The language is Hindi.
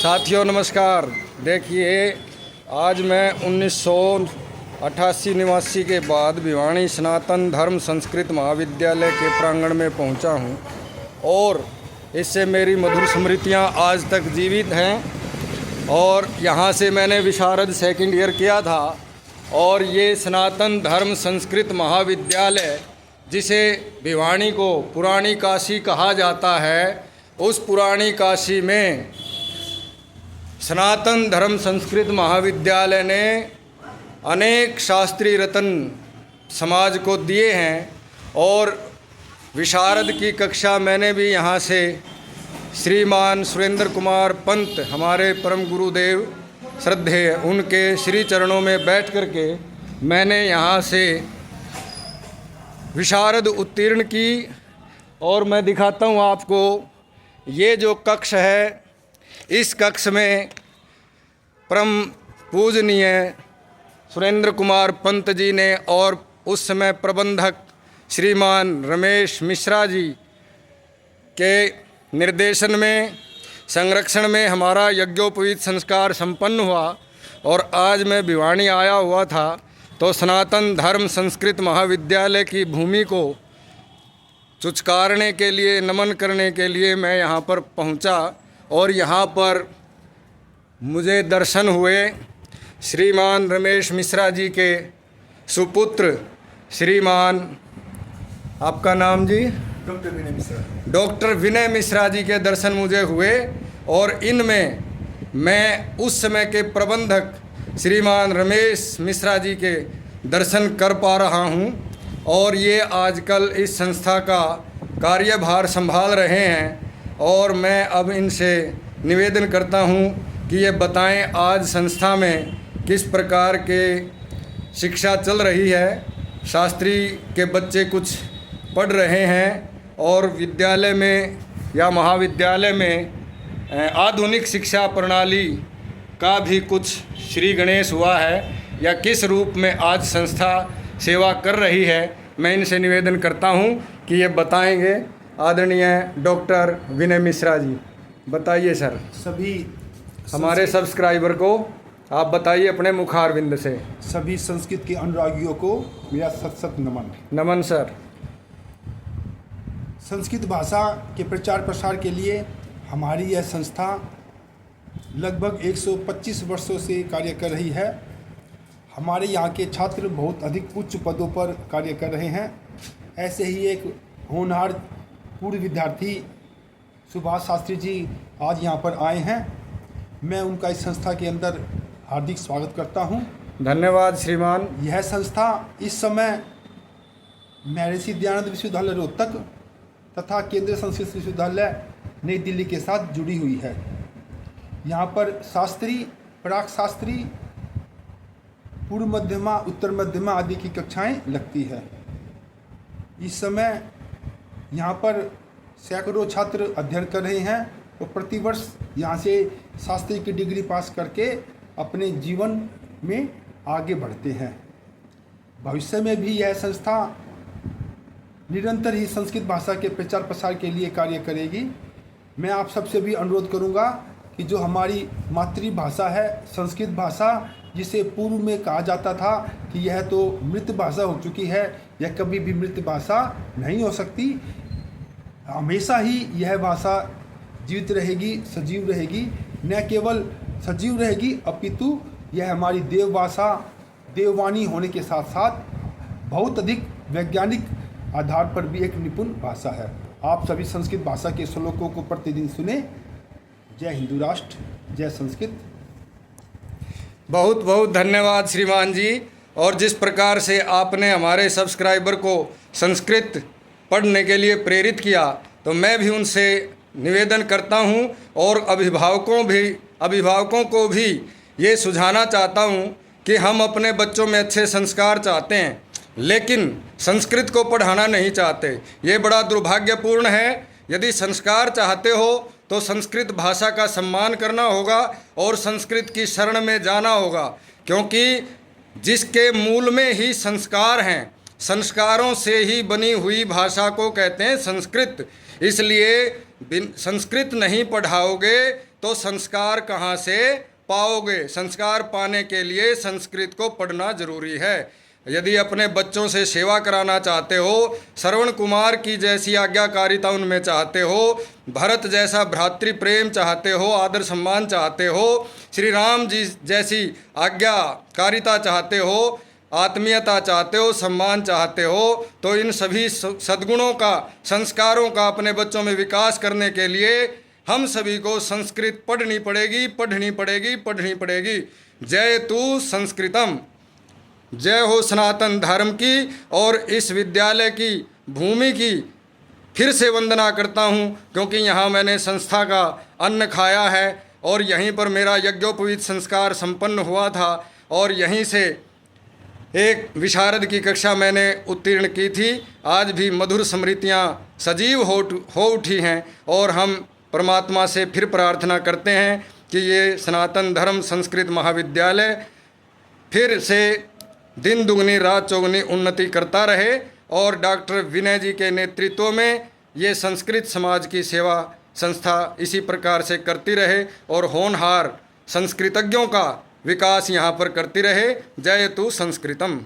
साथियों नमस्कार। देखिए, आज मैं 1988 निवासी के बाद भिवानी सनातन धर्म संस्कृत महाविद्यालय के प्रांगण में पहुंचा हूं और इससे मेरी मधुर स्मृतियां आज तक जीवित हैं। और यहां से मैंने विशारद सेकंड ईयर किया था और ये सनातन धर्म संस्कृत महाविद्यालय, जिसे भिवानी को पुरानी काशी कहा जाता है, उस पुरानी काशी में सनातन धर्म संस्कृत महाविद्यालय ने अनेक शास्त्री रत्न समाज को दिए हैं। और विशारद की कक्षा मैंने भी यहाँ से श्रीमान सुरेंद्र कुमार पंत, हमारे परम गुरुदेव श्रद्धेय, उनके श्री चरणों में बैठ कर के मैंने यहाँ से विशारद उत्तीर्ण की। और मैं दिखाता हूँ आपको, ये जो कक्ष है, इस कक्ष में परम पूजनीय सुरेंद्र कुमार पंत जी ने और उस समय प्रबंधक श्रीमान रमेश मिश्रा जी के निर्देशन में, संरक्षण में हमारा यज्ञोपवीत संस्कार संपन्न हुआ। और आज मैं भिवानी आया हुआ था तो सनातन धर्म संस्कृत महाविद्यालय की भूमि को चुचकारने के लिए, नमन करने के लिए मैं यहाँ पर पहुँचा। और यहाँ पर मुझे दर्शन हुए श्रीमान रमेश मिश्रा जी के सुपुत्र श्रीमान, आपका नाम जी? डॉक्टर विनय मिश्रा। डॉक्टर विनय मिश्रा जी के दर्शन मुझे हुए। और इनमें मैं उस समय के प्रबंधक श्रीमान रमेश मिश्रा जी के दर्शन कर पा रहा हूँ। और ये आजकल इस संस्था का कार्यभार संभाल रहे हैं। और मैं अब इनसे निवेदन करता हूं कि ये बताएं आज संस्था में किस प्रकार के शिक्षा चल रही है। शास्त्री के बच्चे कुछ पढ़ रहे हैं और विद्यालय में या महाविद्यालय में आधुनिक शिक्षा प्रणाली का भी कुछ श्री गणेश हुआ है या किस रूप में आज संस्था सेवा कर रही है। मैं इनसे निवेदन करता हूं कि ये बताएंगे। आदरणीय डॉक्टर विनय मिश्रा जी, बताइए सर। सभी हमारे सब्सक्राइबर को आप बताइए अपने मुखारविंद से। सभी संस्कृत के अनुरागियों को मेरा सत सत नमन। नमन सर। संस्कृत भाषा के प्रचार प्रसार के लिए हमारी यह संस्था लगभग 125 वर्षों से कार्य कर रही है। हमारे यहाँ के छात्र बहुत अधिक उच्च पदों पर कार्य कर रहे हैं। ऐसे ही एक होनहार पूर्व विद्यार्थी सुभाष शास्त्री जी आज यहाँ पर आए हैं। मैं उनका इस संस्था के अंदर हार्दिक स्वागत करता हूँ। धन्यवाद श्रीमान। यह संस्था इस समय महर्षि दयानंद विश्वविद्यालय रोहतक तथा केंद्रीय संस्कृत विश्वविद्यालय नई दिल्ली के साथ जुड़ी हुई है। यहाँ पर शास्त्री, प्राक शास्त्री, पूर्व मध्यमा, उत्तर मध्यमा आदि की कक्षाएं लगती है। इस समय यहाँ पर सैकड़ों छात्र अध्ययन कर रहे हैं और प्रतिवर्ष यहाँ से शास्त्री की डिग्री पास करके अपने जीवन में आगे बढ़ते हैं। भविष्य में भी यह संस्था निरंतर ही संस्कृत भाषा के प्रचार प्रसार के लिए कार्य करेगी। मैं आप सबसे भी अनुरोध करूँगा कि जो हमारी मातृभाषा है संस्कृत भाषा, जिसे पूर्व में कहा जाता था कि यह तो मृत भाषा हो चुकी है, यह कभी भी मृत भाषा नहीं हो सकती। हमेशा ही यह भाषा जीवित रहेगी, सजीव रहेगी। न केवल सजीव रहेगी अपितु यह हमारी देव भाषा, देववाणी होने के साथ साथ बहुत अधिक वैज्ञानिक आधार पर भी एक निपुण भाषा है। आप सभी संस्कृत भाषा के श्लोकों को प्रतिदिन सुने। जय हिंदू राष्ट्र, जय संस्कृत। बहुत बहुत धन्यवाद श्रीमान जी। और जिस प्रकार से आपने हमारे सब्सक्राइबर को संस्कृत पढ़ने के लिए प्रेरित किया, तो मैं भी उनसे निवेदन करता हूं और अभिभावकों को भी ये सुझाना चाहता हूं कि हम अपने बच्चों में अच्छे संस्कार चाहते हैं, लेकिन संस्कृत को पढ़ाना नहीं चाहते। ये बड़ा दुर्भाग्यपूर्ण है। यदि संस्कार चाहते हो तो संस्कृत भाषा का सम्मान करना होगा और संस्कृत की शरण में जाना होगा, क्योंकि जिसके मूल में ही संस्कार हैं, संस्कारों से ही बनी हुई भाषा को कहते हैं संस्कृत। इसलिए संस्कृत नहीं पढ़ाओगे तो संस्कार कहाँ से पाओगे? संस्कार पाने के लिए संस्कृत को पढ़ना जरूरी है। यदि अपने बच्चों से सेवा कराना चाहते हो, श्रवण कुमार की जैसी आज्ञाकारिता उनमें चाहते हो, भरत जैसा भ्रातृ प्रेम चाहते हो, आदर सम्मान चाहते हो, श्री राम जी जैसी आज्ञाकारिता चाहते हो, आत्मीयता चाहते हो, सम्मान चाहते हो, तो इन सभी सद्गुणों का, संस्कारों का अपने बच्चों में विकास करने के लिए हम सभी को संस्कृत पढ़नी पड़ेगी, पढ़नी पड़ेगी, पढ़नी पड़ेगी। जय तु संस्कृतम। जय हो सनातन धर्म की। और इस विद्यालय की भूमि की फिर से वंदना करता हूँ, क्योंकि यहाँ मैंने संस्था का अन्न खाया है और यहीं पर मेरा यज्ञोपवीत संस्कार संपन्न हुआ था और यहीं से एक विशारद की कक्षा मैंने उत्तीर्ण की थी। आज भी मधुर स्मृतियाँ सजीव हो उठी हैं और हम परमात्मा से फिर प्रार्थना करते हैं कि ये सनातन धर्म संस्कृत महाविद्यालय फिर से दिन दुगनी रात चौगुनी उन्नति करता रहे और डॉक्टर विनय जी के नेतृत्व में ये संस्कृत समाज की सेवा संस्था इसी प्रकार से करती रहे और होनहार संस्कृतज्ञों का विकास यहाँ पर करती रहे। जय तु संस्कृतम।